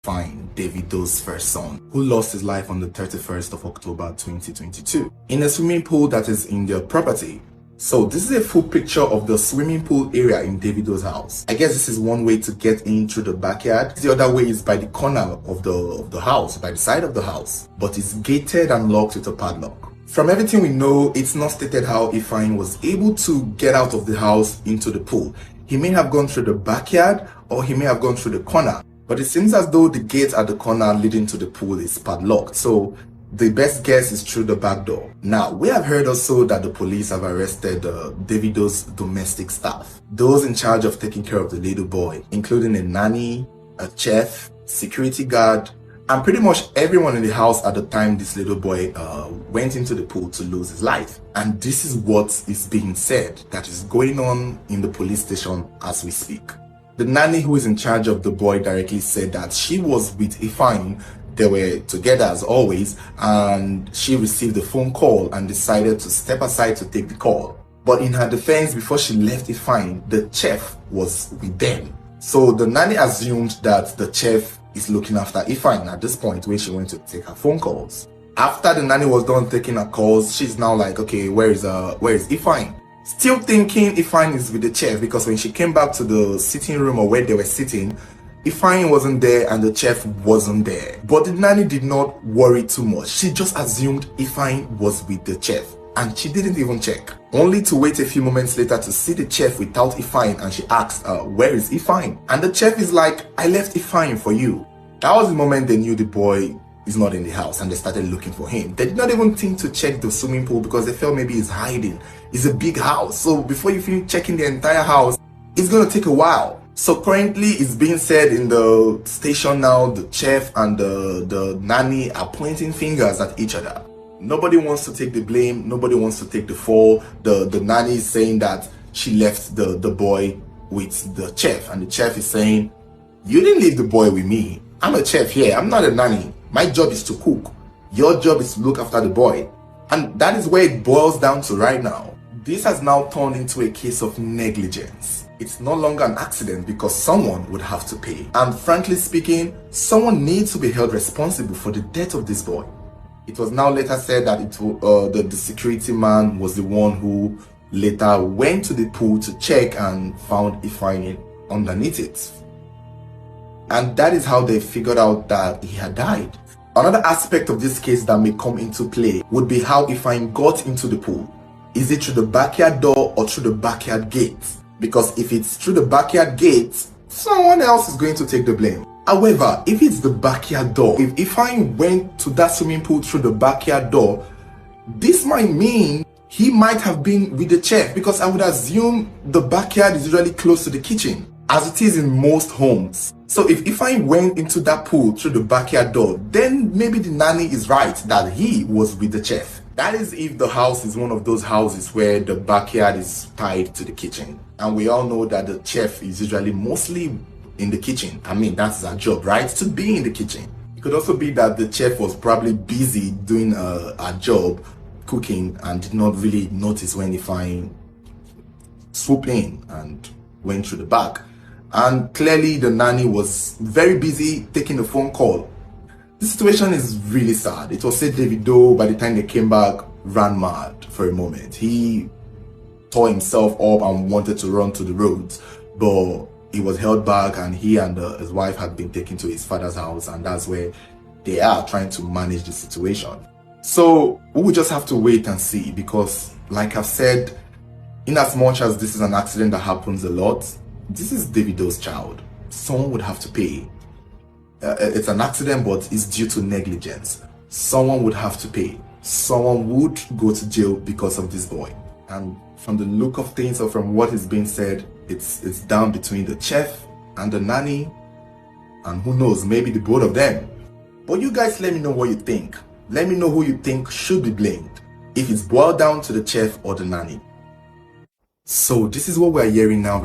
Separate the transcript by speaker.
Speaker 1: Find Davido's first son, who lost his life on the 31st of October 2022 in a swimming pool that is in their property. So this is a full picture of the swimming pool area in Davido's house. I guess this is one way to get in through the backyard. The other way is by the corner of the house, by the side of the house, but it's gated and locked with a padlock. From everything we know, it's not stated how Ifeanyi was able to get out of the house into the pool. He may have gone through the backyard or he may have gone through the corner. But it seems as though the gate at the corner leading to the pool is padlocked, so the best guess is through the back door. Now, we have heard also that the police have arrested Davido's domestic staff, those in charge of taking care of the little boy, including a nanny, a chef, security guard, and pretty much everyone in the house at the time this little boy went into the pool to lose his life. And this is what is being said that is going on in the police station as we speak. The nanny who is in charge of the boy directly said that she was with Ifeanyi. They were together as always, and she received a phone call and decided to step aside to take the call. But in her defense, before she left Ifeanyi, the chef was with them. So the nanny assumed that the chef is looking after Ifeanyi at this point when she went to take her phone calls. After the nanny was done taking her calls, she's now like, okay, where is Ifeanyi? Still thinking Ifeanyi is with the chef, because when she came back to the sitting room or where they were sitting, Ifeanyi wasn't there and the chef wasn't there. But the nanny did not worry too much. She just assumed Ifeanyi was with the chef and she didn't even check. Only to wait a few moments later to see the chef without Ifeanyi, and she asked, where is Ifeanyi? And the chef is like, I left Ifeanyi for you. That was the moment they knew the boy is not in the house and they started looking for him. They did not even think to check the swimming pool because they felt maybe he's hiding. It's a big house, so before you finish checking the entire house, it's gonna take a while. So currently it's being said in the station now, the chef and the nanny are pointing fingers at each other. Nobody wants to take the blame, nobody wants to take the fall. The nanny is saying that she left the boy with the chef, and the chef is saying, you didn't leave the boy with me. I'm a chef here, I'm not a nanny. My job is to cook. Your job is to look after the boy. And that is where it boils down to right now. This has now turned into a case of negligence. It's no longer an accident because someone would have to pay. And frankly speaking, someone needs to be held responsible for the death of this boy. It was now later said that the security man was the one who later went to the pool to check and found Ifeanyi underneath it. And that is how they figured out that he had died. Another aspect of this case that may come into play would be how Ifeanyi got into the pool. Is it through the backyard door or through the backyard gate? Because if it's through the backyard gate, someone else is going to take the blame. However, if it's the backyard door, if Ifeanyi went to that swimming pool through the backyard door, this might mean he might have been with the chef, because I would assume the backyard is usually close to the kitchen, as it is in most homes. So if Ifeanyi went into that pool through the backyard door, then maybe the nanny is right that he was with the chef. That is if the house is one of those houses where the backyard is tied to the kitchen. And we all know that the chef is usually mostly in the kitchen. I mean, that's our job, right? To be in the kitchen. It could also be that the chef was probably busy doing a job, cooking, and did not really notice when Ifeanyi swooped in and went through the back. And clearly the nanny was very busy taking the phone call. The situation is really sad. It was said Davido, by the time they came back, ran mad for a moment. He tore himself up and wanted to run to the roads, but he was held back, and he and his wife had been taken to his father's house, and that's where they are trying to manage the situation. So we will just have to wait and see, because like I've said, in as much as this is an accident that happens a lot, this is Davido's child. Someone would have to pay. It's an accident, but it's due to negligence. Someone would have to pay. Someone would go to jail because of this boy. And from the look of things, or from what is being said, it's down between the chef and the nanny, and who knows, maybe the both of them. But you guys let me know what you think. Let me know who you think should be blamed, if it's boiled down to the chef or the nanny. So this is what we're hearing now.